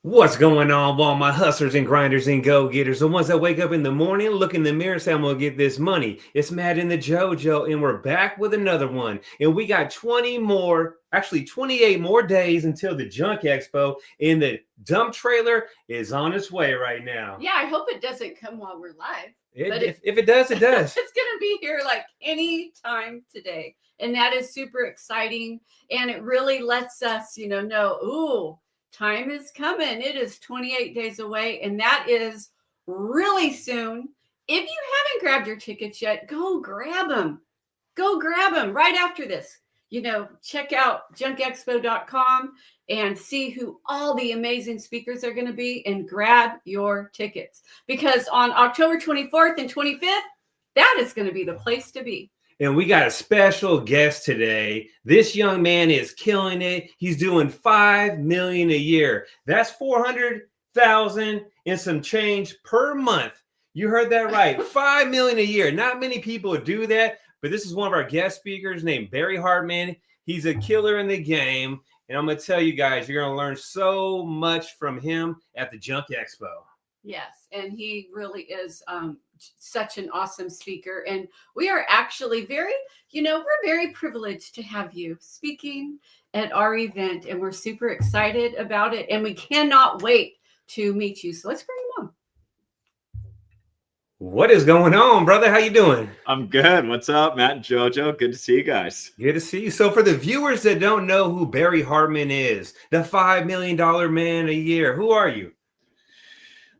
What's going on, all my hustlers and grinders and go-getters? The ones that wake up in the morning, look in the mirror, and say, I'm gonna get this money. It's Matt in the JoJo, and we're back with another one. And we got 28 more days until the Junk Expo, and the dump trailer is on its way right now. Yeah, I hope it doesn't come while we're live. If it does, it does. It's gonna be here like any time today. And that is super exciting. And it really lets us, know, ooh, time is coming. It is 28 days away, and that is really soon. If you haven't grabbed your tickets yet, go grab them. Go grab them right after this. Check out junkexpo.com and see who all the amazing speakers are going to be and grab your tickets. Because on October 24th and 25th, that is going to be the place to be. And we got a special guest today. This young man is killing it. He's doing $5 million a year. That's $400,000 and some change per month. You heard that right. $5 million a year. Not many people do that, but this is one of our guest speakers named Barry Hartman. He's a killer in the game. And I'm going to tell you guys, you're going to learn so much from him at the Junk Expo. Yes, and he really is such an awesome speaker. And we are actually we're very privileged to have you speaking at our event, and we're super excited about it. And we cannot wait to meet you. So let's bring him on. What is going on, brother? How you doing? I'm good. What's up, Matt and JoJo? Good to see you guys. Good to see you. So for the viewers that don't know who Barry Hartman is, the $5 million man a year, who are you?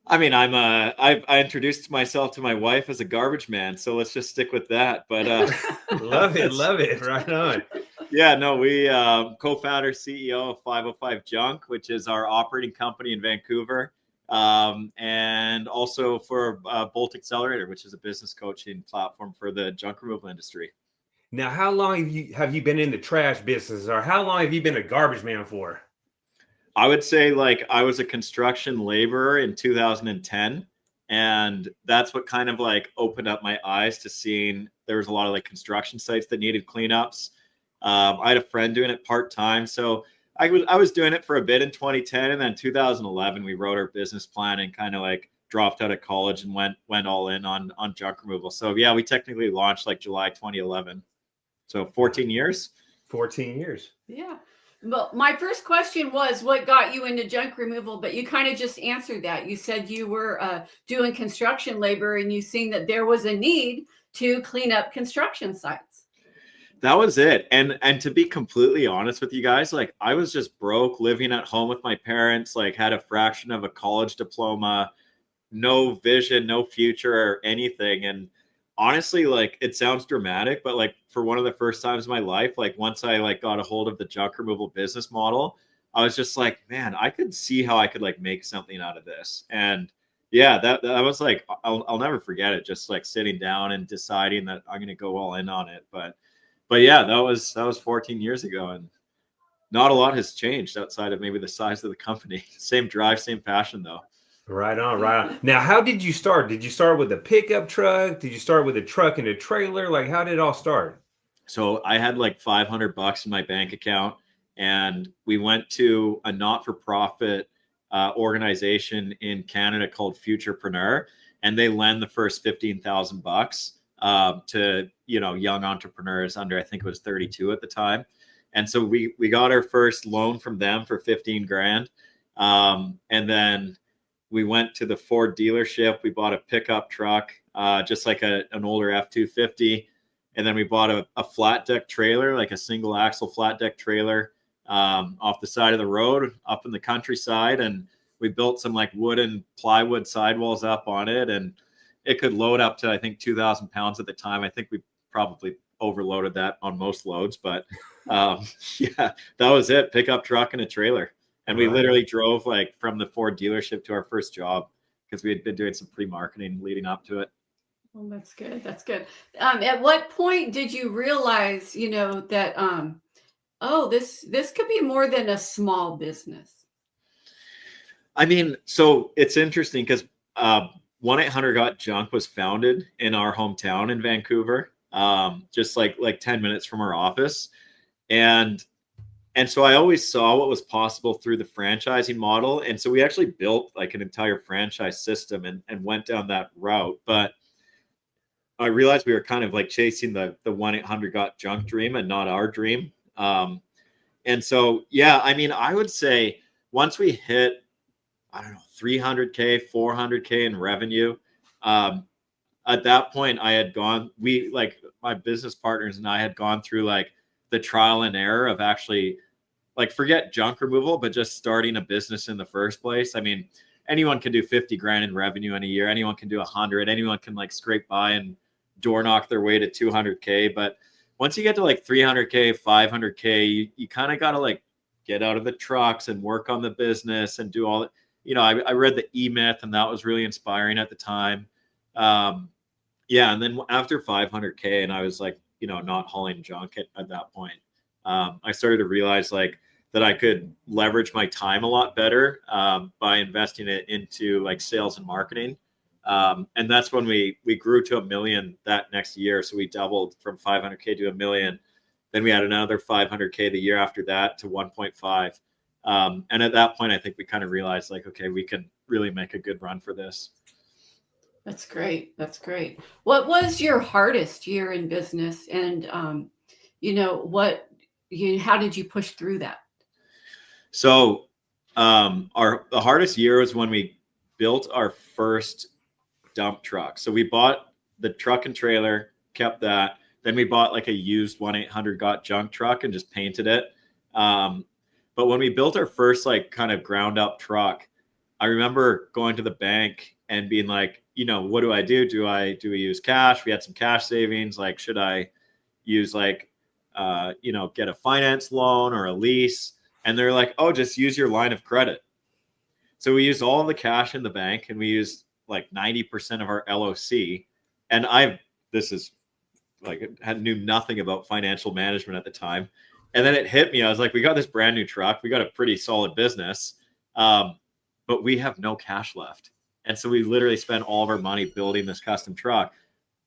I mean, I introduced myself to my wife as a garbage man, so let's just stick with that. But love it. Right on. Yeah, no, we co-founder, CEO of 505 Junk, which is our operating company in Vancouver, and also for Bolt Accelerator, which is a business coaching platform for the junk removal industry. Now, how long have you been in the trash business, or how long have you been a garbage man for? I would say I was a construction laborer in 2010. And that's what kind of opened up my eyes to seeing there was a lot of construction sites that needed cleanups. I had a friend doing it part-time. So I was doing it for a bit in 2010. And then 2011, we wrote our business plan and kind of dropped out of college and went all in on junk removal. So yeah, we technically launched July 2011. So 14 years. 14 years. Yeah. Well, my first question was, what got you into junk removal? But you kind of just answered that. You said you were doing construction labor and you seen that there was a need to clean up construction sites. That was it. And to be completely honest with you guys, I was just broke, living at home with my parents, had a fraction of a college diploma, no vision, no future or anything. And honestly, it sounds dramatic, but for one of the first times in my life, once I got a hold of the junk removal business model, I was just man, I could see how I could make something out of this. And yeah, that was I'll never forget it. Just sitting down and deciding that I'm going to go all in on it. But yeah, that was 14 years ago, and not a lot has changed outside of maybe the size of the company. Same drive, same passion though. Right on. Now, how did you start? Did you start with a pickup truck? Did you start with a truck and a trailer? How did it all start? So I had $500 in my bank account, and we went to a not-for-profit organization in Canada called Futurepreneur, and they lend the first $15,000 to young entrepreneurs under, I think it was 32 at the time. And so we got our first loan from them for 15 grand, and then we went to the Ford dealership. We bought a pickup truck, just an older F-250. And then we bought a flat deck trailer, a single axle flat deck trailer off the side of the road up in the countryside. And we built some wooden plywood sidewalls up on it. And it could load up to, I think, 2,000 pounds at the time. I think we probably overloaded that on most loads. But yeah, that was it. Pickup truck and a trailer. And we literally drove from the Ford dealership to our first job because we had been doing some pre-marketing leading up to it. Well, that's good. That's good. At what point did you realize, that, this could be more than a small business? I mean, so it's interesting because 1-800-GOT-JUNK was founded in our hometown in Vancouver, just 10 minutes from our office. And And so I always saw what was possible through the franchising model. And so we actually built like an entire franchise system and went down that route. But I realized we were kind of like chasing the 1-800-GOT-JUNK dream and not our dream. And so, yeah, I mean, I would say once we hit, I don't know, 300K, 400K in revenue, at that point I had gone, my business partners and I had gone through like the trial and error of actually like forget junk removal, but just starting a business in the first place. I mean, anyone can do 50 grand in revenue in a year. Anyone can do 100. Anyone can like scrape by and door knock their way to 200K. But once you get to like 300K, 500K, you kind of got to like get out of the trucks and work on the business and do all. I read the E-Myth and that was really inspiring at the time. And then after 500K and I was like, not hauling junk at that point, I started to realize like that I could leverage my time a lot better by investing it into like sales and marketing. And that's when we grew to $1 million that next year. So we doubled from 500K to $1 million. Then we had another 500K the year after that to 1.5. And at that point, I think we kind of realized like, okay, we can really make a good run for this. That's great. That's great. What was your hardest year in business? And, how did you push through that? So the hardest year was when we built our first dump truck. So we bought the truck and trailer, kept that. Then we bought like a used 1-800-GOT-JUNK truck and just painted it. But when we built our first like kind of ground up truck, I remember going to the bank and being like, what do I do? Do we use cash? We had some cash savings. Like, should I use like, get a finance loan or a lease? And they're like, oh, just use your line of credit. So we used all the cash in the bank and we used like 90% of our LOC. And knew nothing about financial management at the time. And then it hit me. I was like, we got this brand new truck. We got a pretty solid business, but we have no cash left. And so we literally spent all of our money building this custom truck.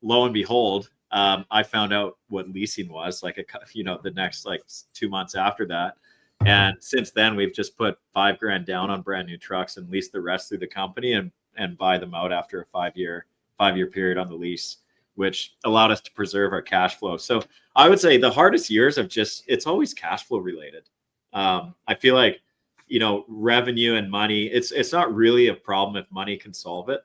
Lo and behold, I found out what leasing was like, the next like 2 months after that. And since then, we've just put $5,000 down on brand new trucks and lease the rest through the company and buy them out after a five-year period on the lease, which allowed us to preserve our cash flow. So I would say the hardest years it's always cash flow related. I feel like, revenue and money, it's not really a problem if money can solve it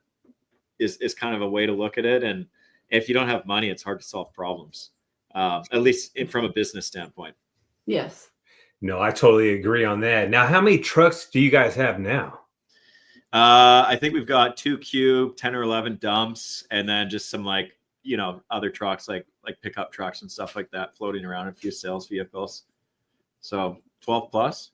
is kind of a way to look at it. And if you don't have money, it's hard to solve problems, at least from a business standpoint. Yes. No, I totally agree on that. Now, how many trucks do you guys have now? I think we've got 2 cube, 10 or 11 dumps, and then just some like, other trucks like pickup trucks and stuff like that floating around, a few sales vehicles. So 12 plus.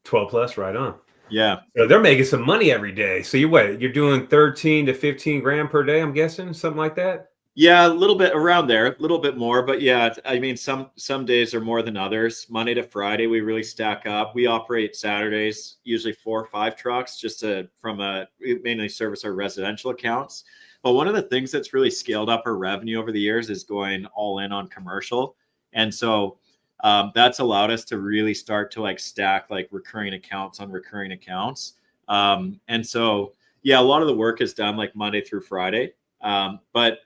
12 plus, right on. Yeah. So they're making some money every day. So you're doing 13 to 15 grand per day, I'm guessing, something like that? Yeah, a little bit around there, a little bit more, but yeah, I mean, some days are more than others. Monday to Friday, we really stack up. We operate Saturdays, usually 4 or 5 trucks, we mainly service our residential accounts. But one of the things that's really scaled up our revenue over the years is going all in on commercial. And so that's allowed us to really start to like stack like recurring accounts on recurring accounts. And so, yeah, a lot of the work is done like Monday through Friday. But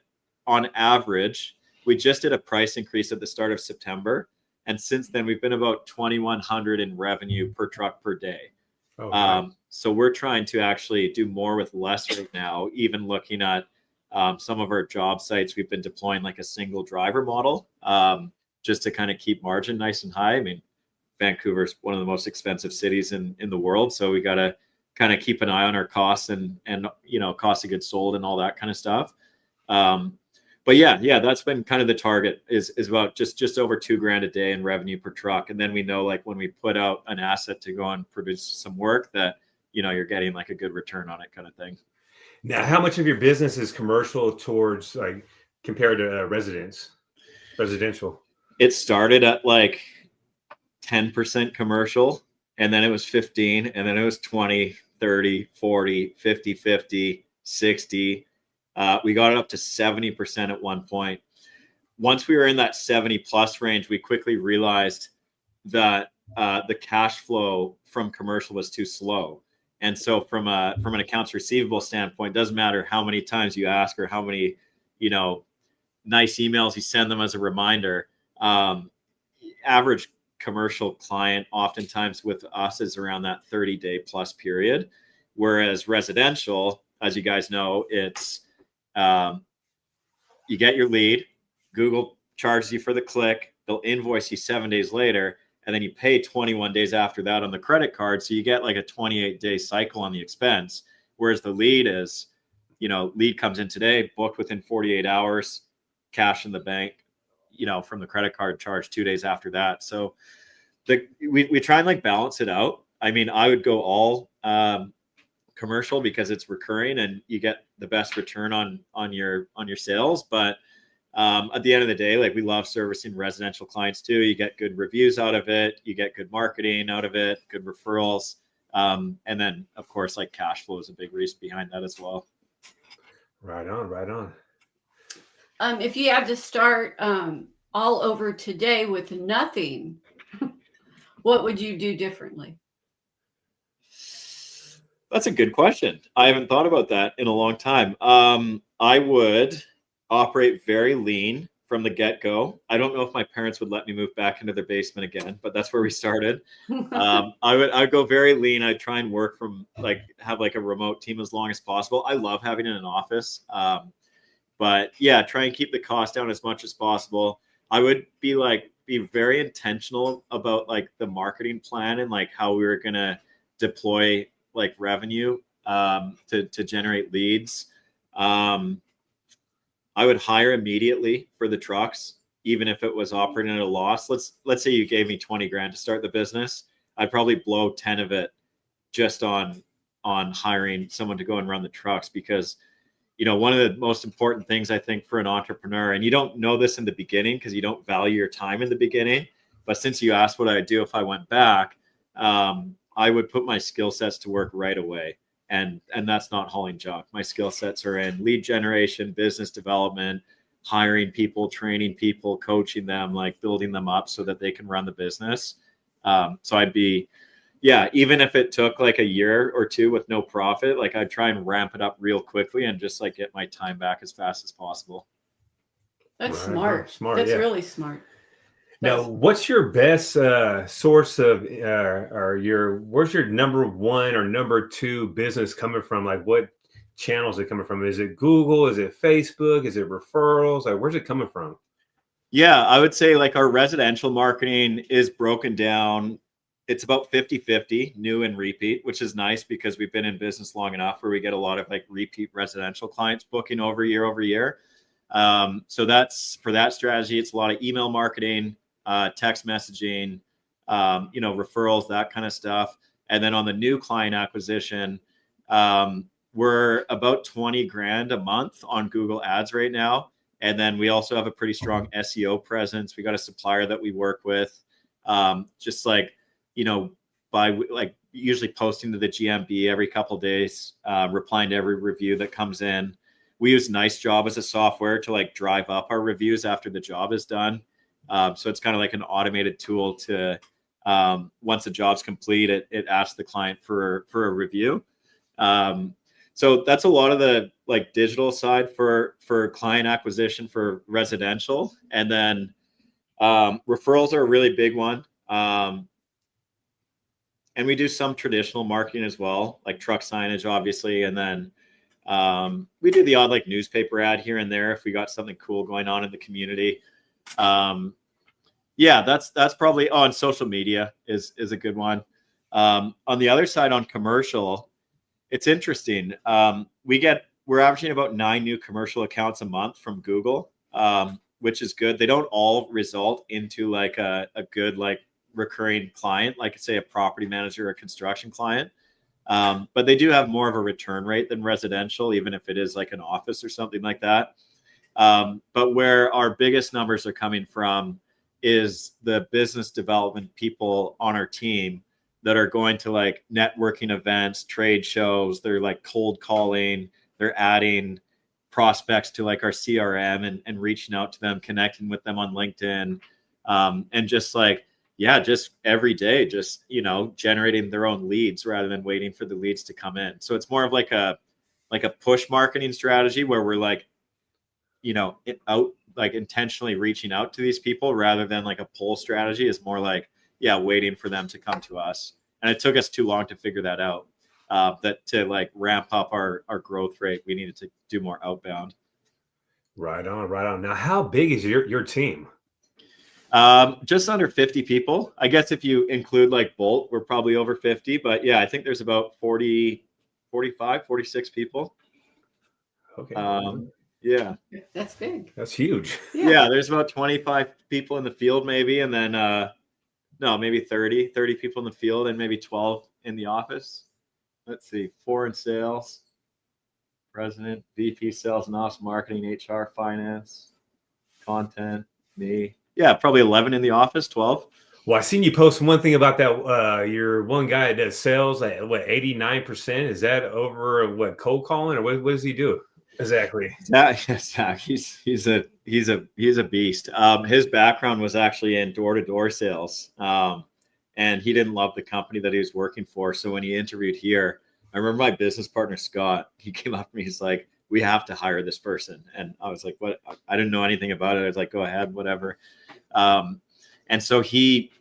on average, we just did a price increase at the start of September. And since then, we've been about 2,100 in revenue per truck per day. Okay. So we're trying to actually do more with less right now, even looking at some of our job sites. We've been deploying like a single driver model just to kind of keep margin nice and high. I mean, Vancouver's one of the most expensive cities in the world. So we got to kind of keep an eye on our costs and cost of goods sold and all that kind of stuff. But yeah, that's been kind of the target is about just over $2,000 a day in revenue per truck. And then we know like when we put out an asset to go and produce some work that, you're getting like a good return on it kind of thing. Now, how much of your business is commercial towards like compared to residential? It started at like 10% commercial, and then it was 15, and then it was 20, 30, 40, 50, 50, 60. We got it up to 70% at one point. Once we were in that 70 plus range, we quickly realized that the cash flow from commercial was too slow. And so from an accounts receivable standpoint, doesn't matter how many times you ask or how many, nice emails you send them as a reminder. Average commercial client oftentimes with us is around that 30-day plus period. Whereas residential, as you guys know, it's you get your lead, Google charges you for the click, they'll invoice you 7 days later, and then you pay 21 days after that on the credit card. So you get like a 28-day cycle on the expense. Whereas the lead is, lead comes in today, booked within 48 hours, cash in the bank, from the credit card charge 2 days after that. So we try and like balance it out. I mean, I would go all commercial because it's recurring and you get the best return on your sales. But at the end of the day, like we love servicing residential clients too. You get good reviews out of it. You get good marketing out of it, good referrals. And then of course, like cash flow is a big reason behind that as well. Right on, right on. If you had to start all over today with nothing, what would you do differently? That's a good question. I haven't thought about that in a long time. I would operate very lean from the get-go. I don't know if my parents would let me move back into their basement again, but that's where we started. I'd go very lean. I'd try and work from have a remote team as long as possible. I love having an office. But yeah, try and keep the cost down as much as possible. I would be very intentional about like the marketing plan and like how we were going to deploy like revenue to generate leads. I would hire immediately for the trucks, even if it was operating at a loss. Let's say you gave me 20 grand to start the business. I'd probably blow 10 of it just on hiring someone to go and run the trucks, because one of the most important things I think for an entrepreneur, and you don't know this in the beginning because you don't value your time in the beginning, but since you asked what I'd do if I went back, I would put my skill sets to work right away. And that's not hauling junk. My skill sets are in lead generation, business development, hiring people, training people, coaching them, like building them up so that they can run the business. So I'd be, even if it took like a year or two with no profit, like I'd try and ramp it up real quickly and just like get my time back as fast as possible. That's smart. That's really smart. Now, what's your best source of, where's your number one or number two business coming from? Like what channels is it coming from? Is it Google? Is it Facebook? Is it referrals? Like where's it coming from? Yeah, I would say like our residential marketing is broken down. It's about 50-50 new and repeat, which is nice because we've been in business long enough where we get a lot of like repeat residential clients booking over year. So that's for that strategy. It's a lot of email marketing, text messaging, referrals, that kind of stuff. And then on the new client acquisition, we're about 20 grand a month on Google Ads right now. And then we also have a pretty strong SEO presence. We got a supplier that we work with, just like, by like usually posting to the GMB every couple of days, replying to every review that comes in. We use Nice Job as a software to like drive up our reviews after the job is done. So it's kind of like an automated tool to, once the job's complete, it asks the client for a review. So that's a lot of the like digital side for client acquisition for residential. And then referrals are a really big one. And we do some traditional marketing as well, like truck signage, obviously. And then we do the odd like newspaper ad here and there if we got something cool going on in the community. That's probably on social media is a good one. On the other side, on commercial, it's interesting. We're averaging about 9 new commercial accounts a month from Google, which is good. They don't all result into like a good like recurring client, like say a property manager or a construction client. But they do have more of a return rate than residential, even if it is like an office or something like that. But where our biggest numbers are coming from is the business development people on our team that are going to like networking events, trade shows. They're like cold calling, they're adding prospects to like our CRM and reaching out to them, connecting with them on LinkedIn. And just like, yeah, just every day, just, you know, generating their own leads rather than waiting for the leads to come in. So it's more of like a push marketing strategy where we're like, you know, like intentionally reaching out to these people rather than like a pull strategy. Is more like, yeah, waiting for them to come to us. And it took us too long to figure that out. That to like ramp up our growth rate, we needed to do more outbound. Right on, right on. Now, how big is your team? Just under 50 people. I guess if you include like Bolt, we're probably over 50. But yeah, I think there's about 40, 45, 46 people. Okay. Yeah. That's big. That's huge. Yeah, there's about 25 people in the field maybe. And then, no, maybe 30 people in the field and maybe 12 in the office. Let's see, 4 in sales, president, VP sales and ops, marketing, HR, finance, content, me. Yeah, probably 11 in the office, 12. Well, I seen you post one thing about that. Your one guy that does sales, like what, 89%? Is that over what, cold calling, or what does he do exactly? Zach, he's a beast. His background was actually in door-to-door sales. And he didn't love the company that he was working for. So when he interviewed here, I remember my business partner, Scott, he came up to me. He's like, we have to hire this person. And I was like, what? I didn't know anything about it. I was like, go ahead, whatever. And so he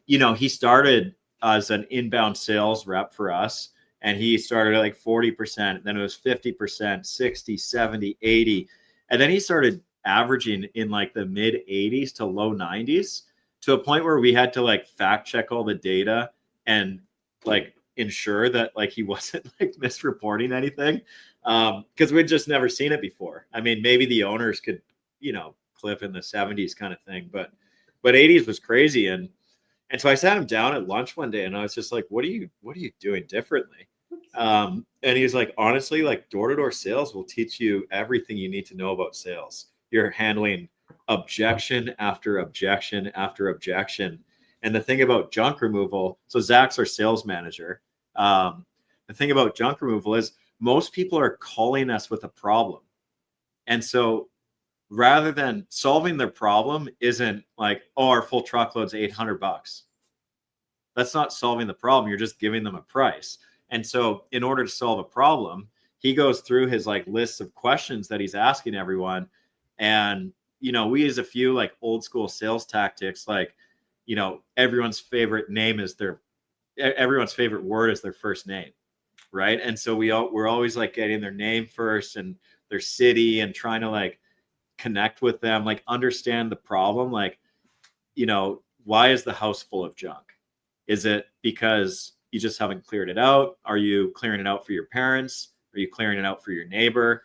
started as an inbound sales rep for us. And he started at like 40%. Then it was 50%, 60, 70, 80. And then he started averaging in like the mid 80s to low 90s, to a point where we had to like fact check all the data and like ensure that like he wasn't like misreporting anything, because we'd just never seen it before. I mean, maybe the owners could, you know, clip in the 70s kind of thing, but 80s was crazy. And so I sat him down at lunch one day and I was just like, what are you doing differently? And he was like, honestly, like door-to-door sales will teach you everything you need to know about sales. You're handling objection after objection after objection. And the thing about junk removal, so Zach's our sales manager. The thing about junk removal is most people are calling us with a problem. And so rather than solving their problem isn't like, oh, our full truckload's $800. That's not solving the problem. You're just giving them a price. And so in order to solve a problem, he goes through his like lists of questions that he's asking everyone. And, you know, we use a few like old school sales tactics, like, you know, everyone's favorite word is their first name. Right. And so we're always like getting their name first and their city and trying to like connect with them, like understand the problem. Like, you know, why is the house full of junk? Is it because you just haven't cleared it out? Are you clearing it out for your parents? Are you clearing it out for your neighbor?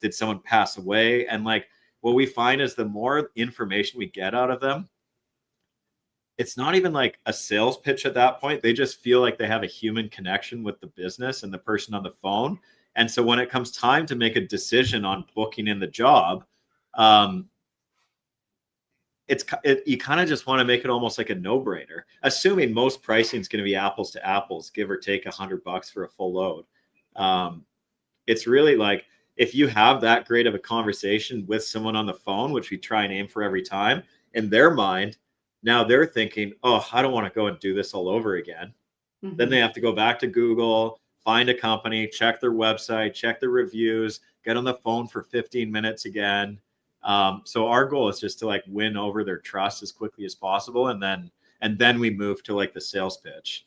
Did someone pass away? And like what we find is the more information we get out of them, it's not even like a sales pitch at that point. They just feel like they have a human connection with the business and the person on the phone. And so when it comes time to make a decision on booking in the job, you kind of just want to make it almost like a no-brainer, assuming most pricing is going to be apples to apples, give or take $100 for a full load. It's really like, if you have that great of a conversation with someone on the phone, which we try and aim for every time, in their mind, now they're thinking, oh, I don't want to go and do this all over again. Mm-hmm. Then they have to go back to Google, find a company, check their website, check their reviews, get on the phone for 15 minutes again. So our goal is just to like win over their trust as quickly as possible. And then we move to like the sales pitch.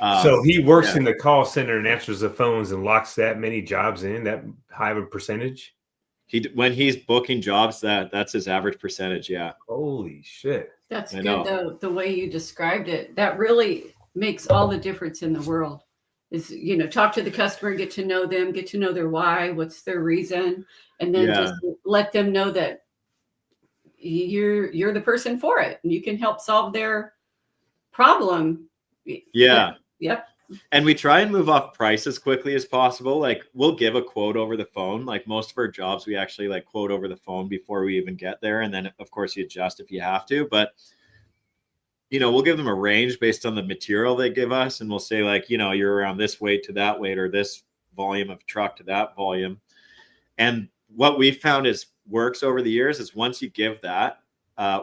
So he works in the call center and answers the phones and locks that many jobs in, that high of a percentage? When he's booking jobs, that's his average percentage. Yeah. Holy shit. That's good though. The way you described it, that really makes all the difference in the world. Is, you know, talk to the customer, get to know them, get to know their why, what's their reason, and then just let them know that you're the person for it and you can help solve their problem. Yeah. Yep. And we try and move off price as quickly as possible. Like we'll give a quote over the phone. Like most of our jobs, we actually like quote over the phone before we even get there. And then of course you adjust if you have to, but you know, we'll give them a range based on the material they give us. And we'll say like, you know, you're around this weight to that weight, or this volume of truck to that volume. And what we found is works over the years is once you give that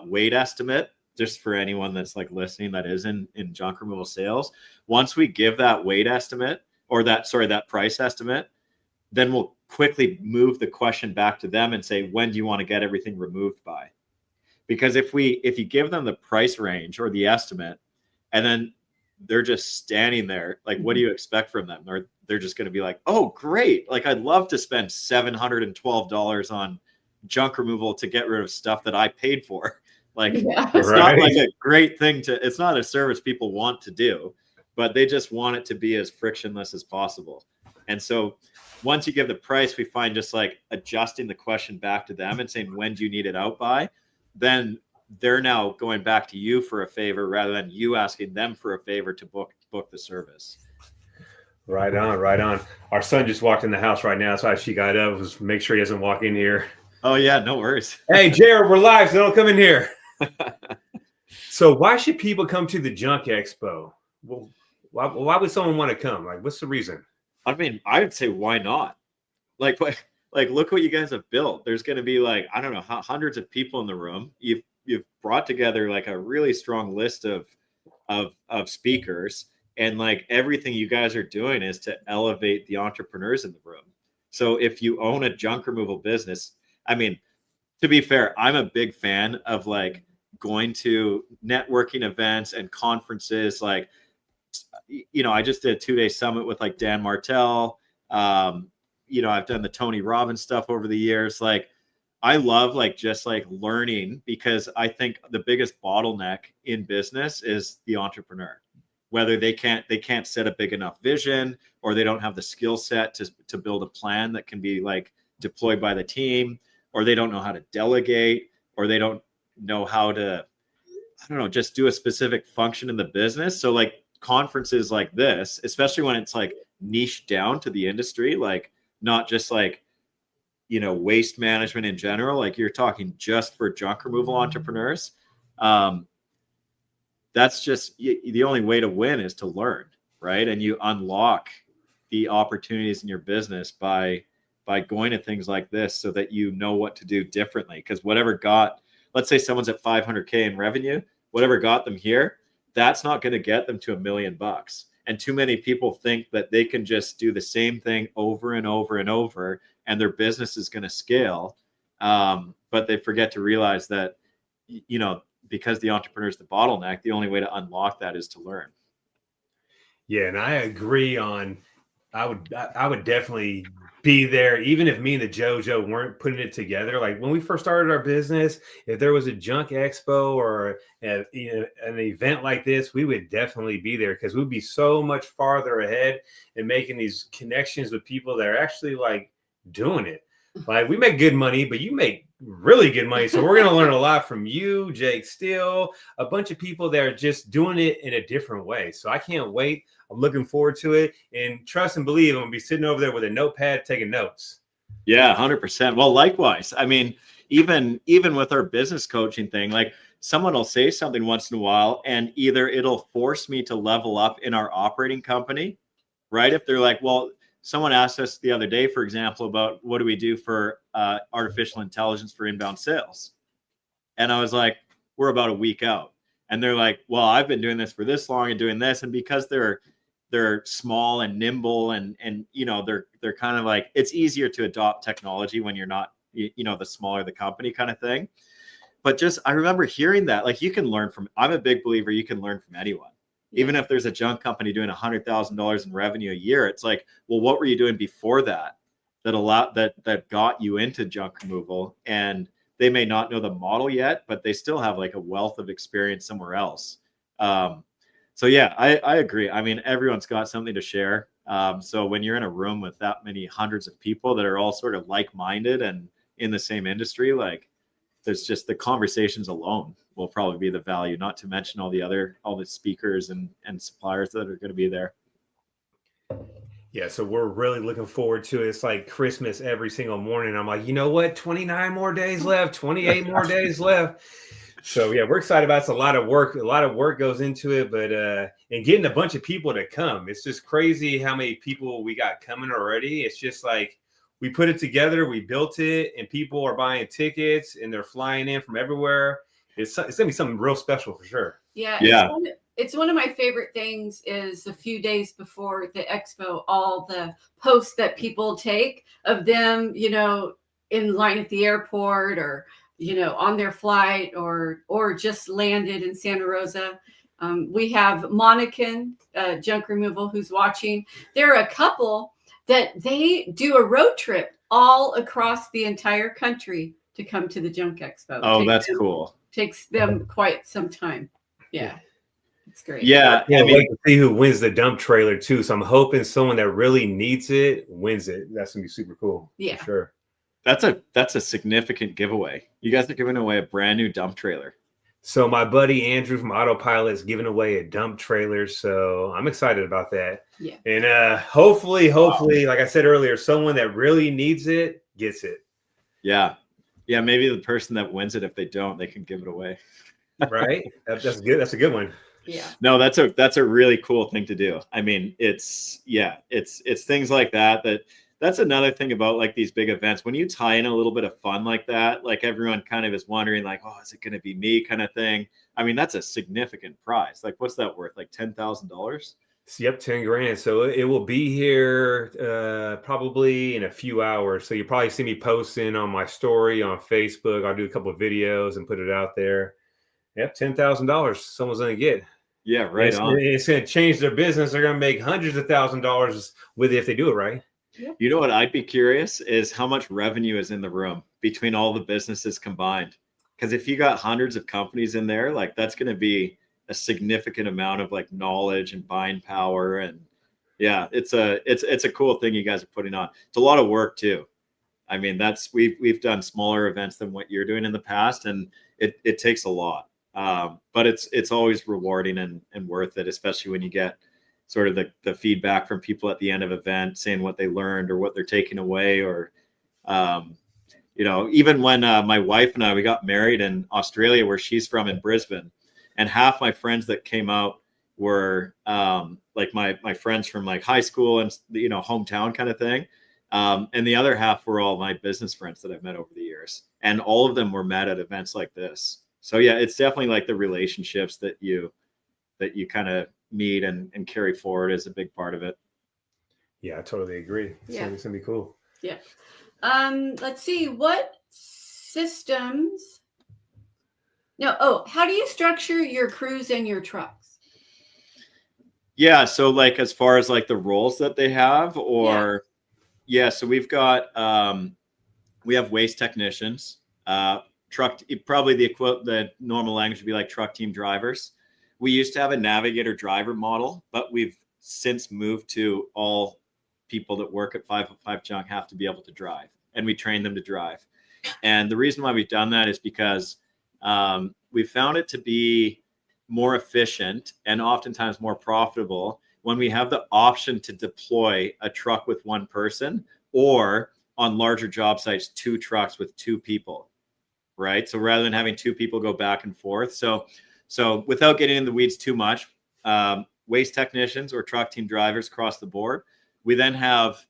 weight estimate, just for anyone that's like listening that is in junk removal sales, once we give that weight estimate or that price estimate, then we'll quickly move the question back to them and say, when do you want to get everything removed by? Because if you give them the price range or the estimate, and then they're just standing there, like, what do you expect from them? Or they're just going to be like, oh, great. Like, I'd love to spend $712 on junk removal to get rid of stuff that I paid for. Like, it's not like a great thing it's not a service people want to do, but they just want it to be as frictionless as possible. And so once you give the price, we find just like adjusting the question back to them and saying, when do you need it out by? Then they're now going back to you for a favor rather than you asking them for a favor to book the service. Right on, right on. Our son just walked in the house right now. That's why she got up, was make sure he doesn't walk in here. Oh yeah, no worries. Hey, Jared, we're live, so don't come in here. So why should people come to the Junk Expo? Well, why would someone want to come? Like, what's the reason? I mean, I would say, why not? Like, look what you guys have built. There's going to be like, I don't know, hundreds of people in the room. You've brought together like a really strong list of speakers, and like everything you guys are doing is to elevate the entrepreneurs in the room. So if you own a junk removal business, I mean, to be fair, I'm a big fan of like going to networking events and conferences. Like, you know, I just did a 2-day summit with like Dan Martell. You know, I've done the Tony Robbins stuff over the years. Like, I love like just like learning, because I think the biggest bottleneck in business is the entrepreneur. Whether they can't set a big enough vision, or they don't have the skill set to build a plan that can be like deployed by the team, or they don't know how to delegate, or they don't know how to, I don't know, just do a specific function in the business. So like conferences like this, especially when it's like niche down to the industry, like not just like, you know, waste management in general, like you're talking just for junk removal entrepreneurs. That's just the only way to win is to learn, right? And you unlock the opportunities in your business by going to things like this, so that you know what to do differently. Because whatever let's say someone's at 500K in revenue, whatever got them here, that's not going to get them to $1 million. And too many people think that they can just do the same thing over and over and over, and their business is going to scale. But they forget to realize that, you know, because the entrepreneur is the bottleneck, the only way to unlock that is to learn. Yeah, and I agree on, I would definitely be there, even if me and the JoJo weren't putting it together. Like when we first started our business, if there was a Junk Expo or an event like this, we would definitely be there, because we'd be so much farther ahead in making these connections with people that are actually like doing it. Like, we make good money, but you make really good money. So we're going to learn a lot from you, Jake Steele, a bunch of people that are just doing it in a different way. So I can't wait. I'm looking forward to it. And trust and believe, I'm going to be sitting over there with a notepad taking notes. Yeah, 100%. Well, likewise. I mean, even with our business coaching thing, like someone will say something once in a while, and either it'll force me to level up in our operating company, right? If they're like, well, someone asked us the other day, for example, about what do we do for artificial intelligence for inbound sales? And I was like, we're about a week out. And they're like, well, I've been doing this for this long and doing this. And because they're small and nimble, and you know, they're kind of like, it's easier to adopt technology when you're not, you know, the smaller the company kind of thing. But just, I remember hearing that, like, you can learn from, I'm a big believer, you can learn from anyone. Even if there's a junk company doing $100,000 in revenue a year, it's like, well, what were you doing before that that got you into junk removal? And they may not know the model yet, but they still have like a wealth of experience somewhere else. So yeah, I agree. I mean, everyone's got something to share. So when you're in a room with that many hundreds of people that are all sort of like-minded and in the same industry, like, there's just the conversations alone will probably be the value, not to mention all the speakers and suppliers that are going to be there. Yeah, so we're really looking forward to it. It's like Christmas every single morning. I'm like, you know what? 29 more days left, 28 more days left. So yeah, we're excited about it. It's a lot of work. A lot of work goes into it, but and getting a bunch of people to come. It's just crazy how many people we got coming already. It's just like, we put it together, we built it, and people are buying tickets and they're flying in from everywhere. It's gonna be something real special for sure. Yeah. Yeah. It's one of my favorite things is a few days before the expo, all the posts that people take of them, in line at the airport or, on their flight or just landed in Santa Rosa. We have Monica, Junk Removal, who's watching. There are a couple that they do a road trip all across the entire country to come to the Junk Expo. Oh, that's cool. Takes them quite some time. Yeah. It's great. Yeah. I mean, wait to see who wins the dump trailer too. So I'm hoping someone that really needs it wins it. That's gonna be super cool. Yeah. For sure. That's a significant giveaway. You guys are giving away a brand new dump trailer. So my buddy Andrew from Autopilot is giving away a dump trailer. So I'm excited about that. Yeah. And hopefully, like I said earlier, someone that really needs it gets it. Yeah. Yeah. Maybe the person that wins it, if they don't, they can give it away. Right? That's good. That's a good one. Yeah. No, that's a really cool thing to do. I mean, it's things like that's another thing about like these big events. When you tie in a little bit of fun like that, like everyone kind of is wondering like, oh, is it going to be me kind of thing? I mean, that's a significant prize. Like, what's that worth? Like $10,000? Yep, 10 grand. So it will be here probably in a few hours. So you'll probably see me posting on my story on Facebook. I'll do a couple of videos and put it out there. Yep, $10,000 someone's going to get. Yeah, right on. It's going to change their business. They're going to make hundreds of $1,000s with it if they do it right. You know what I'd be curious is how much revenue is in the room between all the businesses combined. Because if you got hundreds of companies in there, like that's going to be a significant amount of like knowledge and buying power. And yeah, it's a cool thing you guys are putting on. It's a lot of work too. I mean, we've done smaller events than what you're doing in the past, and it takes a lot. But it's always rewarding and worth it, especially when you get sort of the feedback from people at the end of event saying what they learned or what they're taking away, or even when my wife and I, we got married in Australia, where she's from, in Brisbane, and half my friends that came out were like my friends from like high school and hometown kind of thing, and the other half were all my business friends that I've met over the years, and all of them were met at events like this. So yeah, it's definitely like the relationships that you kind of meet and carry forward is a big part of it. Yeah, I totally agree. Yeah. It's gonna be cool. Yeah. Let's see, what systems. No. Oh, how do you structure your crews and your trucks? Yeah. So like, as far as like the roles that they have, or so we've got, we have waste technicians, truck, probably the normal language would be like truck team drivers. We used to have a navigator driver model, but we've since moved to all people that work at 505 Junk have to be able to drive, and we train them to drive. And the reason why we've done that is because we found it to be more efficient and oftentimes more profitable when we have the option to deploy a truck with one person, or on larger job sites, 2 trucks with 2 people, right? So rather than having 2 people go back and forth. So without getting in the weeds too much, waste technicians or truck team drivers across the board. We then have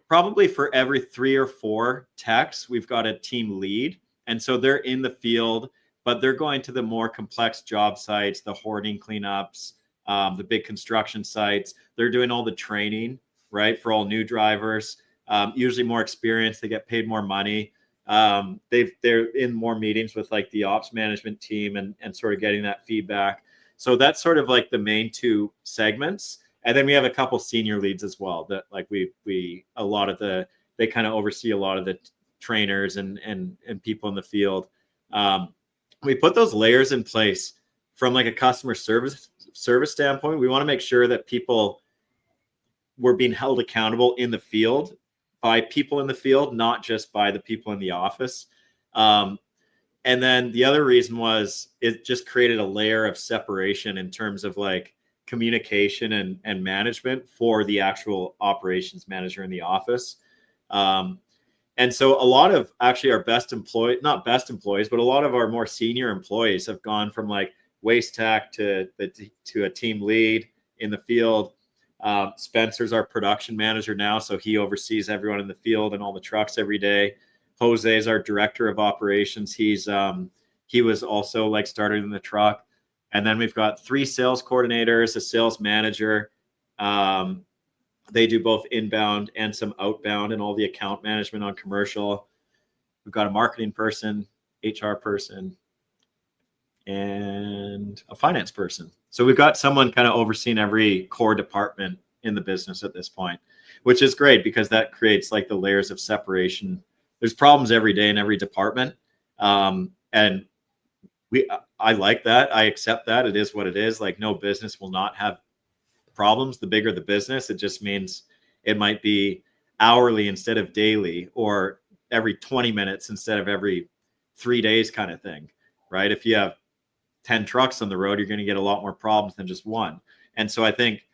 probably for every 3 or 4 techs, we've got a team lead. And so they're in the field, but they're going to the more complex job sites, the hoarding cleanups, the big construction sites. They're doing all the training, right, for all new drivers, usually more experience. They get paid more money. They're in more meetings with like the ops management team and sort of getting that feedback. So that's sort of like the main 2 segments. And then we have a couple senior leads as well that like they kind of oversee a lot of the trainers and people in the field. We put those layers in place from like a customer service standpoint. We want to make sure that people were being held accountable in the field by people in the field, not just by the people in the office. And then the other reason was it just created a layer of separation in terms of like communication and management for the actual operations manager in the office. And so a lot of actually our not best employees, but a lot of our more senior employees have gone from like waste tech to a team lead in the field. Spencer's our production manager now, so he oversees everyone in the field and all the trucks every day. Jose's our director of operations. He's He was also like started in the truck. And then we've got 3 sales coordinators, a sales manager. They do both inbound and some outbound and all the account management on commercial. We've got a marketing person, HR person, and a finance person. So we've got someone kind of overseeing every core department in the business at this point, which is great because that creates like the layers of separation. There's problems every day in every department. And I like that. I accept that. It is what it is. Like no business will not have problems. The bigger the business, it just means it might be hourly instead of daily, or every 20 minutes instead of every 3 days kind of thing, right? If you have 10 trucks on the road, you're going to get a lot more problems than just one. And so I think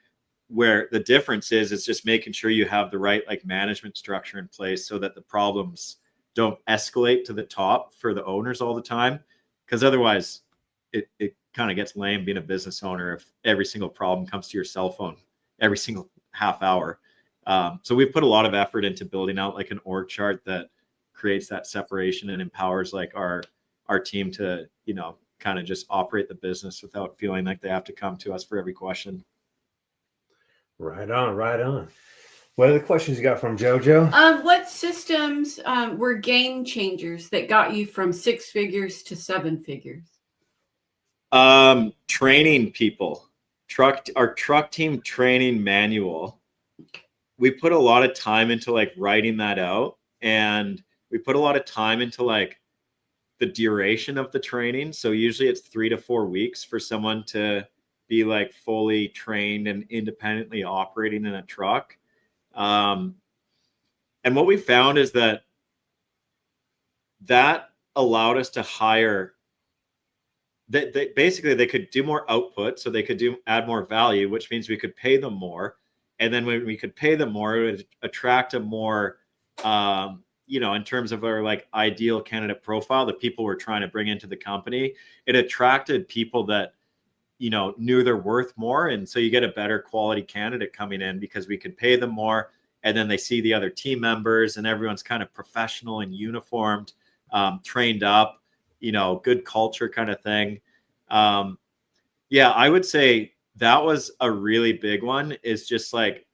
where the difference is just making sure you have the right like management structure in place so that the problems don't escalate to the top for the owners all the time. Because otherwise it kind of gets lame being a business owner if every single problem comes to your cell phone every single half hour. So we've put a lot of effort into building out like an org chart that creates that separation and empowers like our team to, you know, kind of just operate the business without feeling like they have to come to us for every question. Right on, right on. What are the questions you got from JoJo? What systems were game changers that got you from 6 figures to 7 figures? Training people. Our truck team training manual. We put a lot of time into like writing that out, and we put a lot of time into like the duration of the training. So usually it's 3 to 4 weeks for someone to be like fully trained and independently operating in a truck. And what we found is that allowed us to hire basically they could do more output, so they could add more value, which means we could pay them more. And then when we could pay them more, it would attract a more, you know, in terms of our like ideal candidate profile, the people we're trying to bring into the company, it attracted people that, you know, knew their worth more. And so you get a better quality candidate coming in because we could pay them more. And then they see the other team members and everyone's kind of professional and uniformed, trained up, you know, good culture kind of thing. Yeah, I would say that was a really big one, is just like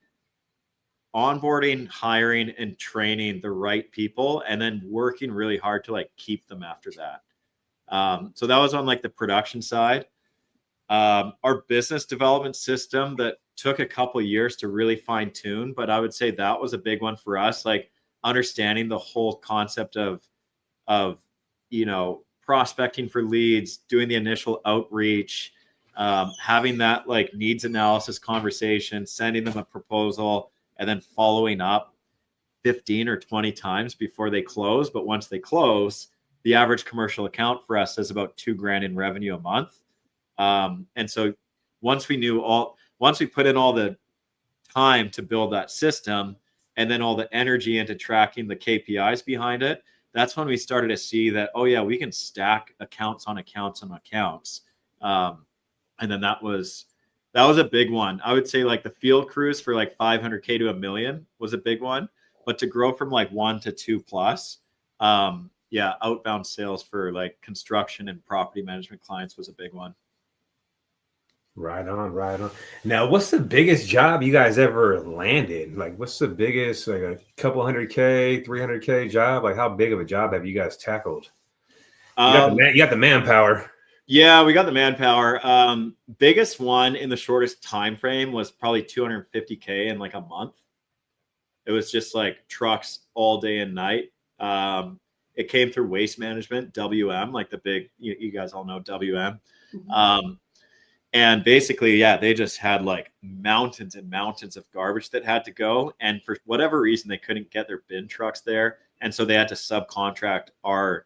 onboarding, hiring, and training the right people, and then working really hard to like keep them after that. So that was on like the production side. Our business development system that took a couple of years to really fine tune, but I would say that was a big one for us, like understanding the whole concept of, you know, prospecting for leads, doing the initial outreach, having that like needs analysis conversation, sending them a proposal, and then following up 15 or 20 times before they close. But once they close, the average commercial account for us is about $2,000 in revenue a month. And so once we put in all the time to build that system and then all the energy into tracking the KPIs behind it, that's when we started to see that, oh yeah, we can stack accounts on accounts on accounts. And then that was a big one. I would say like the field crews for like 500K to $1 million was a big one, but to grow from like 1 to 2 plus, yeah, outbound sales for like construction and property management clients was a big one. Right on, right on. Now, what's the biggest job you guys ever landed? Like, what's the biggest, like a couple 100K, 300K job? Like, how big of a job have you guys tackled? You got the manpower. Yeah, we got the manpower. Biggest one in the shortest time frame was probably 250K in like a month. It was just like trucks all day and night. It came through Waste Management, WM, like the big, you guys all know WM. Mm-hmm. And basically, yeah, they just had like mountains and mountains of garbage that had to go. And for whatever reason, they couldn't get their bin trucks there. And so they had to subcontract our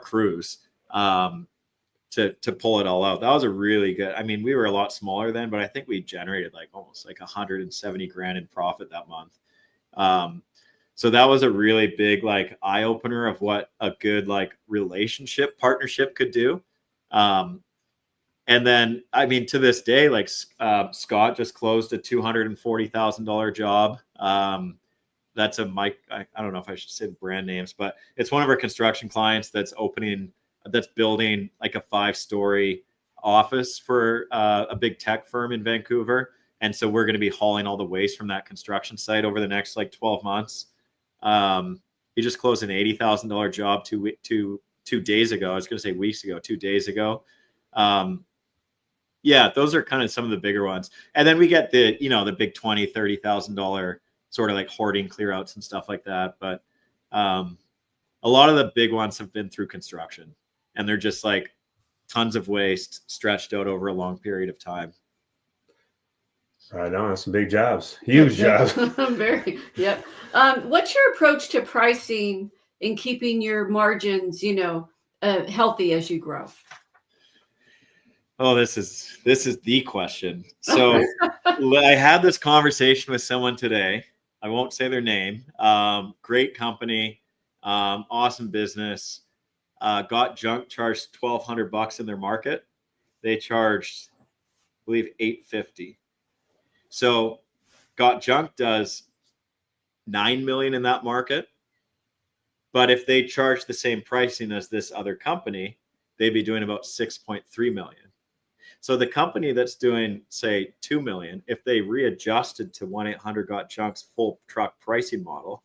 crews to pull it all out. That was a really good, I mean, we were a lot smaller then, but I think we generated like almost like $170,000 in profit that month. So that was a really big like eye opener of what a good like partnership could do. And then, I mean, to this day, like Scott just closed a $240,000 job. That's I don't know if I should say the brand names, but it's one of our construction clients that's opening that's building like a 5-story office for a big tech firm in Vancouver. And so we're going to be hauling all the waste from that construction site over the next like 12 months. He just closed an $80,000 job 2 days ago. I was going to say weeks ago, 2 days ago. Yeah, those are kind of some of the bigger ones. And then we get the, you know, the big $20,000, $30,000 sort of like hoarding clear outs and stuff like that. But a lot of the big ones have been through construction, and they're just like tons of waste stretched out over a long period of time. Right on. Some big jobs, huge jobs. Very, yep. What's your approach to pricing and keeping your margins, you know, healthy as you grow? Oh, this is the question. So I had this conversation with someone today. I won't say their name. Great company, awesome business. Got Junk charged $1,200 in their market. They charged, I believe, $850. So Got Junk does $9 million in that market. But if they charge the same pricing as this other company, they'd be doing about $6.3 million. So the company that's doing, say, $2 million, if they readjusted to 1-800-GOT-JUNK's full truck pricing model,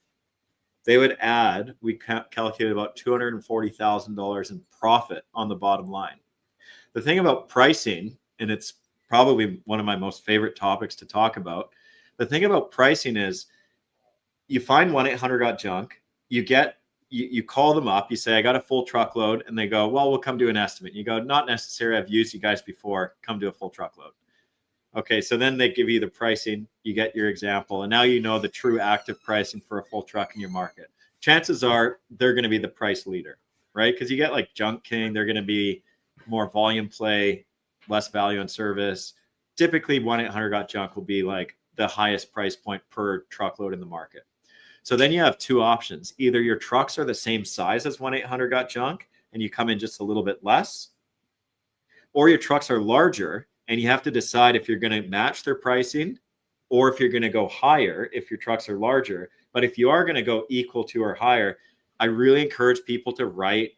they would add, we calculated about $240,000 in profit on the bottom line. The thing about pricing, and it's probably one of my most favorite topics to talk about, the thing about pricing is you find 1-800-GOT-JUNK, you call them up, you say, I got a full truckload, and they go, well, we'll come do an estimate. You go, not necessary, I've used you guys before, come do a full truckload. Okay, so then they give you the pricing, you get your example, and now you know the true active pricing for a full truck in your market. Chances are they're going to be the price leader, right? Because you get like Junk King, they're going to be more volume play, less value and service. Typically, 1-800-GOT-JUNK will be like the highest price point per truckload in the market. So then you have two options. Either your trucks are the same size as 1-800-GOT-JUNK and you come in just a little bit less, or your trucks are larger and you have to decide if you're going to match their pricing or if you're going to go higher if your trucks are larger. But if you are going to go equal to or higher, I really encourage people to write,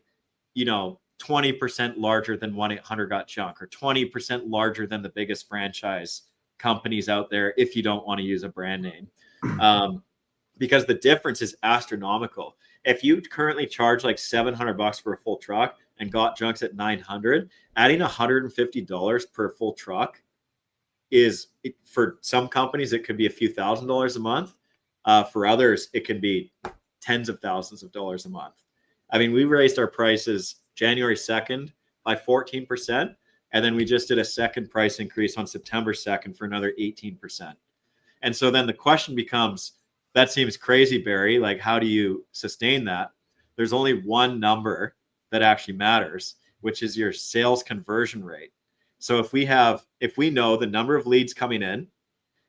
20% larger than 1-800-GOT-JUNK or 20% larger than the biggest franchise companies out there if you don't want to use a brand name. Because the difference is astronomical. If you currently charge like $700 for a full truck and Got Junk's at $900, adding $150 per full truck is, for some companies, it could be a few $1,000s a month. For others, it can be tens of thousands of dollars a month. I mean, we raised our prices January 2nd by 14%. And then we just did a second price increase on September 2nd for another 18%. And so then the question becomes, that seems crazy, Barry. Like, how do you sustain that? There's only one number that actually matters, which is your sales conversion rate. So if we know the number of leads coming in,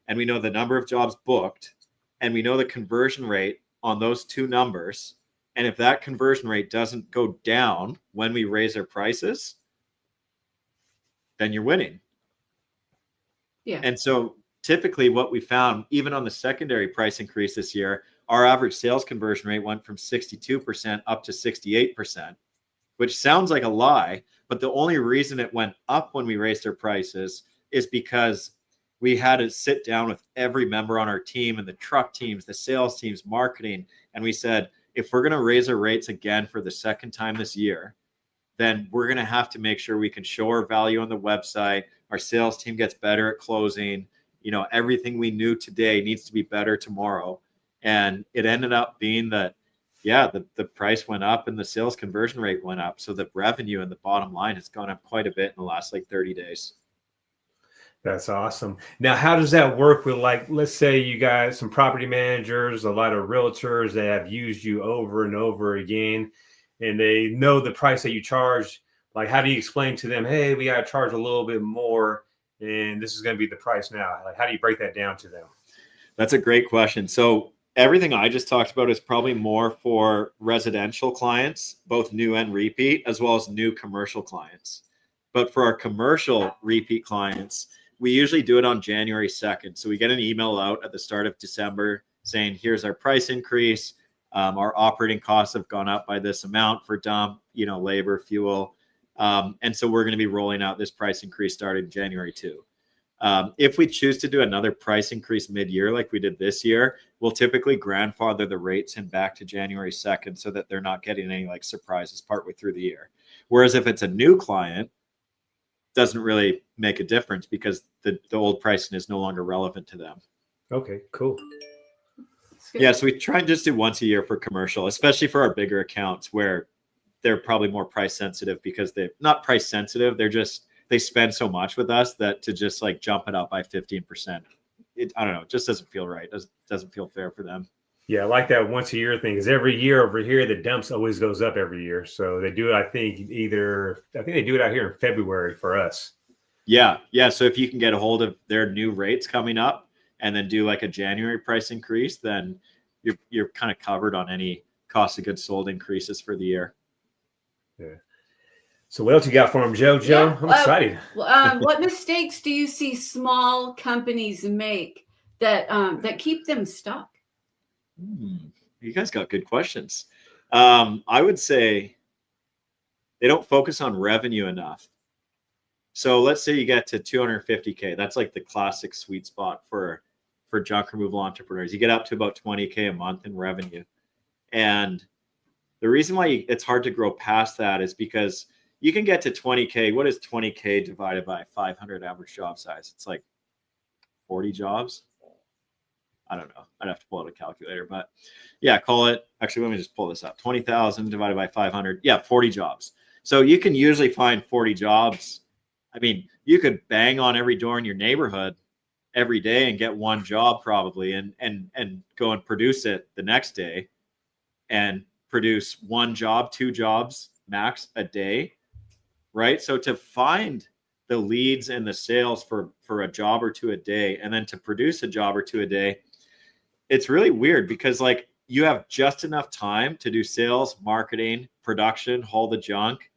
and we know the number of jobs booked, and we know the conversion rate on those two numbers, and if that conversion rate doesn't go down when we raise our prices, then you're winning. Yeah. And so typically what we found, even on the secondary price increase this year, our average sales conversion rate went from 62% up to 68%, which sounds like a lie, but the only reason it went up when we raised our prices is because we had to sit down with every member on our team and the truck teams, the sales teams, marketing, and we said, if we're going to raise our rates again for the second time this year, then we're going to have to make sure we can show our value on the website. Our sales team gets better at closing. Everything we knew today needs to be better tomorrow. And it ended up being that, the price went up and the sales conversion rate went up. So the revenue and the bottom line has gone up quite a bit in the last 30 days. That's awesome. Now, how does that work with, let's say you got some property managers, a lot of realtors that have used you over and over again, and they know the price that you charge. Like, how do you explain to them, hey, we got to charge a little bit more, and this is going to be the price now? Like, how do you break that down to them? That's a great question. So everything I just talked about is probably more for residential clients, both new and repeat, as well as new commercial clients. But for our commercial repeat clients, we usually do it on January 2nd. So we get an email out at the start of December saying, here's our price increase. Our operating costs have gone up by this amount for dump, labor, fuel. And so we're going to be rolling out this price increase starting January 2. If we choose to do another price increase mid-year like we did this year, we'll typically grandfather the rates in back to January 2nd so that they're not getting any like surprises partway through the year. Whereas if it's a new client, doesn't really make a difference because the old pricing is no longer relevant to them. Okay, cool. Yeah, so we try and just do once a year for commercial, especially for our bigger accounts where they're probably more price sensitive because they're not price sensitive. They spend so much with us that to just like jump it up by 15%, I don't know, it just doesn't feel right. Doesn't feel fair for them. Yeah, I like that once a year thing because every year over here, the dumps always goes up every year. So they do it, I think they do it out here in February for us. Yeah. Yeah. So if you can get a hold of their new rates coming up and then do like a January price increase, then you're kind of covered on any cost of goods sold increases for the year. Yeah. So what else you got for them, Joe? Yeah, I'm excited. What mistakes do you see small companies make that keep them stuck? You guys got good questions. I would say they don't focus on revenue enough. So let's say you get to 250K. That's like the classic sweet spot for junk removal entrepreneurs. You get up to about 20K a month in revenue. And the reason why it's hard to grow past that is because you can get to 20K. What is 20K divided by 500 average job size? It's like 40 jobs. I don't know. I'd have to pull out a calculator, but yeah, call it. Actually, let me just pull this up. 20,000 divided by 500. Yeah, 40 jobs. So you can usually find 40 jobs. I mean, you could bang on every door in your neighborhood every day and get one job probably and go and produce it the next day and produce one job, two jobs max a day, right? So to find the leads and the sales for a job or two a day and then to produce a job or two a day, it's really weird because like you have just enough time to do sales, marketing, production, haul the junk,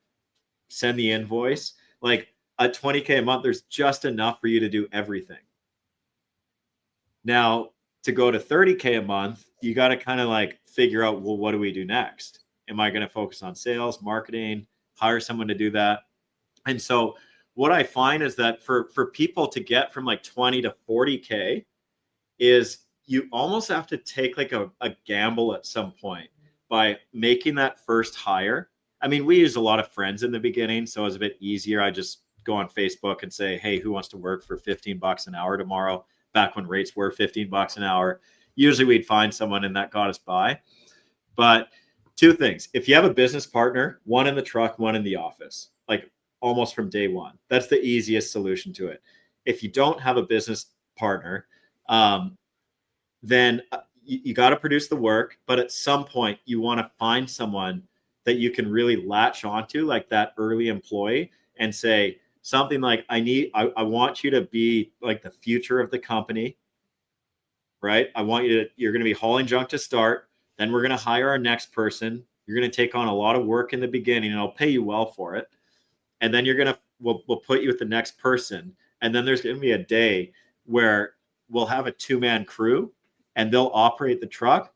send the invoice. Like at 20K a month, there's just enough for you to do everything. Now, to go to 30K a month, you got to kind of like figure out, well, what do we do next? Am I going to focus on sales, marketing, hire someone to do that? And so what I find is that for people to get from like 20 to 40K is you almost have to take like a gamble at some point by making that first hire. I mean, we use a lot of friends in the beginning, so it was a bit easier. I just go on Facebook and say, hey, who wants to work for $15 an hour tomorrow? Back when rates were $15 an hour. Usually we'd find someone and that got us by. But two things. If you have a business partner, one in the truck, one in the office, like almost from day one, that's the easiest solution to it. If you don't have a business partner, then you got to produce the work. But at some point you want to find someone that you can really latch onto, like that early employee, and say something like, I want you to be like the future of the company, right? You're going to be hauling junk to start. Then we're going to hire our next person. You're going to take on a lot of work in the beginning and I'll pay you well for it. And then we'll put you with the next person. And then there's going to be a day where we'll have a 2-man crew and they'll operate the truck.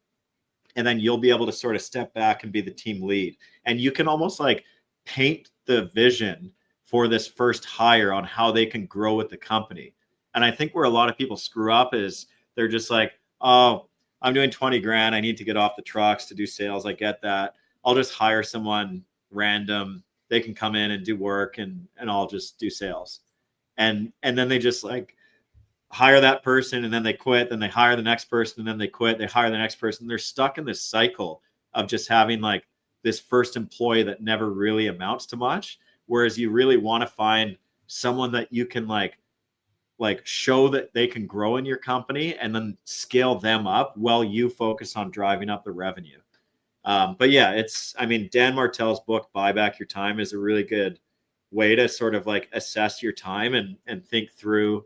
And then you'll be able to sort of step back and be the team lead. And you can almost like paint the vision for this first hire on how they can grow with the company. And I think where a lot of people screw up is they're just like, oh, I'm doing 20 grand. I need to get off the trucks to do sales. I get that. I'll just hire someone random. They can come in and do work and I'll just do sales. And then they just like hire that person and then they quit. Then they hire the next person and then they quit. They hire the next person. They're stuck in this cycle of just having like this first employee that never really amounts to much. Whereas you really want to find someone that you can like show that they can grow in your company and then scale them up while you focus on driving up the revenue. But yeah, Dan Martell's book, Buy Back Your Time, is a really good way to sort of like assess your time and think through,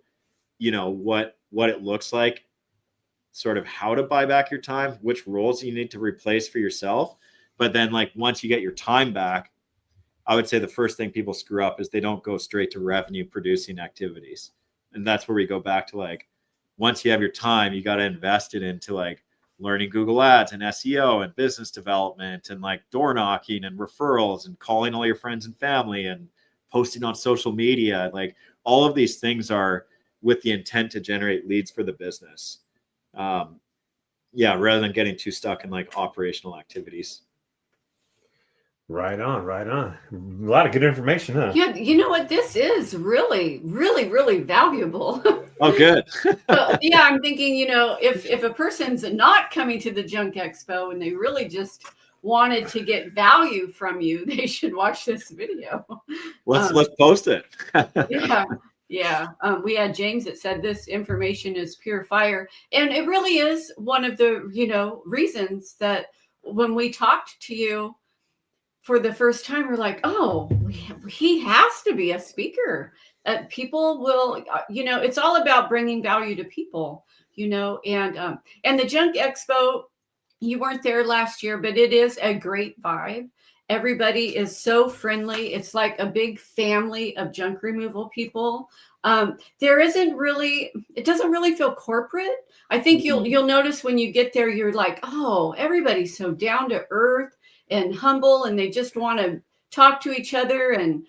what it looks like, sort of how to buy back your time, which roles you need to replace for yourself. But then like once you get your time back, I would say the first thing people screw up is they don't go straight to revenue producing activities. And that's where we go back to like, once you have your time, you got to invest it into like learning Google Ads and SEO and business development and like door knocking and referrals and calling all your friends and family and posting on social media. Like all of these things are with the intent to generate leads for the business. Rather than getting too stuck in like operational activities. Right on, right on. A lot of good information, huh? Yeah, you know what? This is really, really, really valuable. Oh, good. Yeah, I'm thinking, if a person's not coming to the Junk Expo and they really just wanted to get value from you, they should watch this video. Let's post it. Yeah. We had James that said this information is pure fire, and it really is one of the reasons that when we talked to you for the first time, we're like, oh, he has to be a speaker. People will, it's all about bringing value to people, and the Junk Expo, you weren't there last year, but it is a great vibe. Everybody is so friendly. It's like a big family of junk removal people. It doesn't really feel corporate. I think you'll notice when you get there, you're like, oh, everybody's so down to earth and humble, and they just want to talk to each other and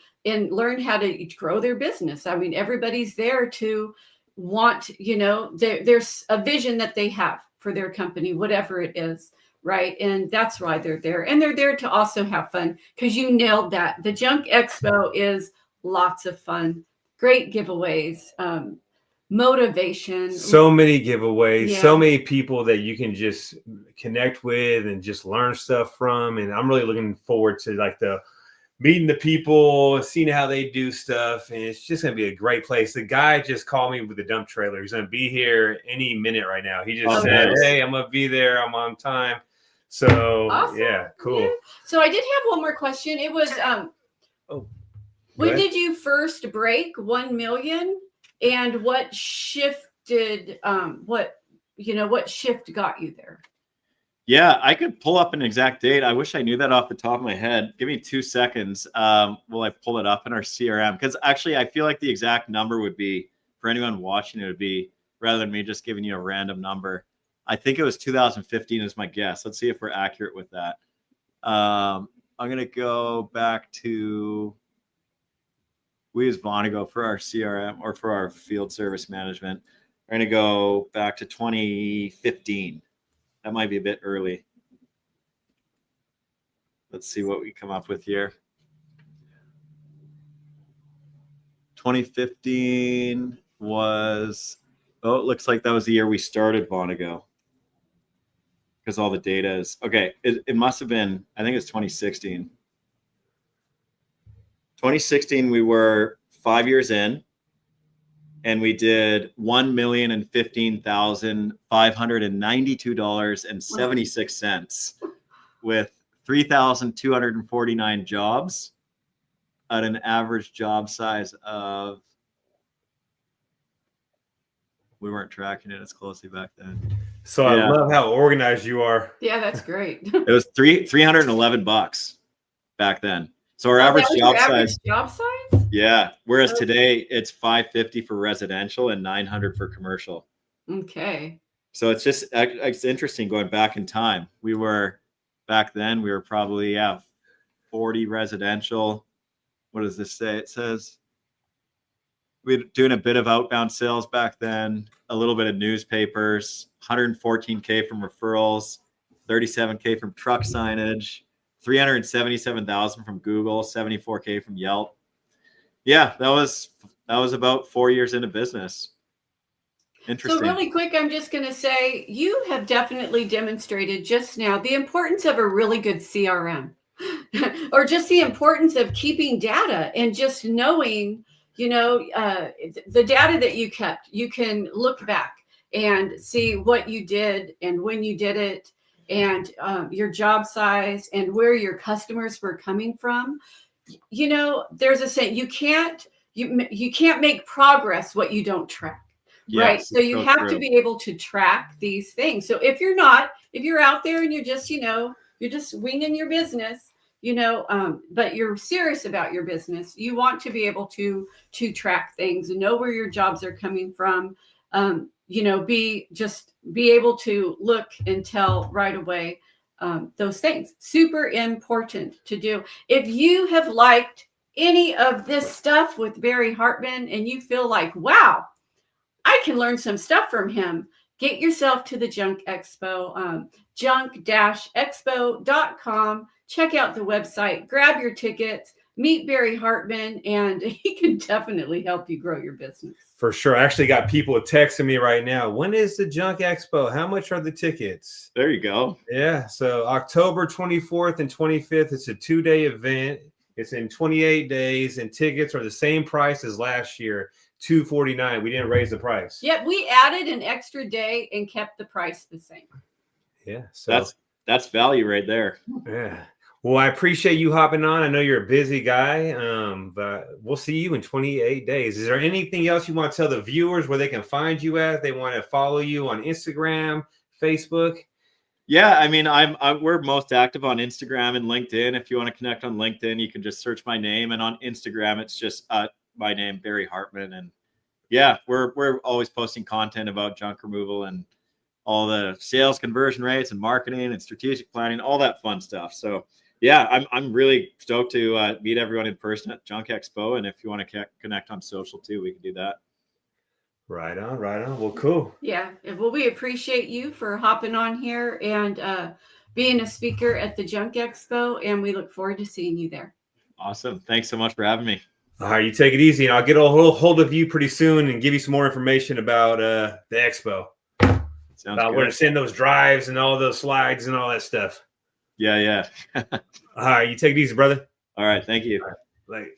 learn how to grow their business. I mean, everybody's there to want, there's a vision that they have for their company, whatever it is, right? And that's why they're there. And they're there to also have fun, because you nailed that. The Junk Expo is lots of fun, great giveaways, motivation. So many giveaways, Yeah. so many people that you can just connect with and just learn stuff from. And I'm really looking forward to like meeting the people, seeing how they do stuff. And it's just going to be a great place. The guy just called me with the dump trailer. He's going to be here any minute right now. He just said, nice. hey, I'm going to be there. I'm on time. So Awesome. yeah, cool. Yeah. So I did have one more question. It was, when did you first break 1 million, and what shifted, what shift got you there? Yeah, I could pull up an exact date. I wish I knew that off the top of my head. Give me 2 seconds. Will I pull it up in our CRM? Because actually, I feel like the exact number would be, for anyone watching, it would be, rather than me just giving you a random number, I think it was 2015 is my guess. Let's see if we're accurate with that. I'm going to go back to, we use Vonago for our CRM or for our field service management. We're going to go back to 2015. That might be a bit early. Let's see what we come up with here. 2015 was, it looks like that was the year we started Vonago, because all the data is, okay, it must have been, I think it's 2016. 2016, we were 5 years in, and we did $1,015,592.76 with 3,249 jobs at an average job size of, we weren't tracking it as closely back then. So I love how organized you are. Yeah, that's great. It was $311 back then. So our average job size. Yeah. Whereas today it's $550 for residential and $900 for commercial. Okay. So it's interesting going back in time. Back then we were probably 40 residential. What does this say? It says we were doing a bit of outbound sales back then, a little bit of newspapers, 114K from referrals, 37K from truck signage, 377,000 from Google, 74K from Yelp. Yeah, that was about 4 years into business. Interesting. So really quick, I'm just going to say you have definitely demonstrated just now the importance of a really good CRM, or just the importance of keeping data and just knowing, the data that you kept. You can look back and see what you did and when you did it, and your job size and where your customers were coming from. There's a saying, you can't make progress what you don't track. Yes, right. So you have to be able to track these things. So if you're out there and you're just, you're just winging your business, but you're serious about your business, you want to be able to track things and know where your jobs are coming from. be able to look and tell right away those things. Super important to do. If you have liked any of this stuff with Barry Hartman and you feel like, wow, I can learn some stuff from him, get yourself to the Junk Expo, junk-expo.com. Check out the website, grab your tickets, meet Barry Hartman, and he can definitely help you grow your business. For sure. I actually got people texting me right now. When is the Junk Expo? How much are the tickets? There you go. Yeah. So October 24th and 25th, it's a 2-day event. It's in 28 days, and tickets are the same price as last year, $249. We didn't raise the price. Yep, we added an extra day and kept the price the same. Yeah. So that's value right there. yeah. Well, I appreciate you hopping on. I know you're a busy guy, but we'll see you in 28 days. Is there anything else you want to tell the viewers where they can find you at? If they want to follow you on Instagram, Facebook? Yeah, I mean, we're most active on Instagram and LinkedIn. If you want to connect on LinkedIn, you can just search my name, and on Instagram, it's just my name, Barry Hartman. And yeah, we're always posting content about junk removal and all the sales conversion rates and marketing and strategic planning, all that fun stuff. So yeah, I'm really stoked to meet everyone in person at Junk Expo. And if you want to connect on social too, we can do that. Right on, right on. Well, cool. Yeah. Well, we appreciate you for hopping on here and being a speaker at the Junk Expo, and we look forward to seeing you there. Awesome. Thanks so much for having me. All right, you take it easy, and I'll get a hold of you pretty soon and give you some more information about the expo. Sounds about good. where to send those drives and all those slides and all that stuff. Yeah. All right, you take it easy, brother. All right. Thank you. All right, later.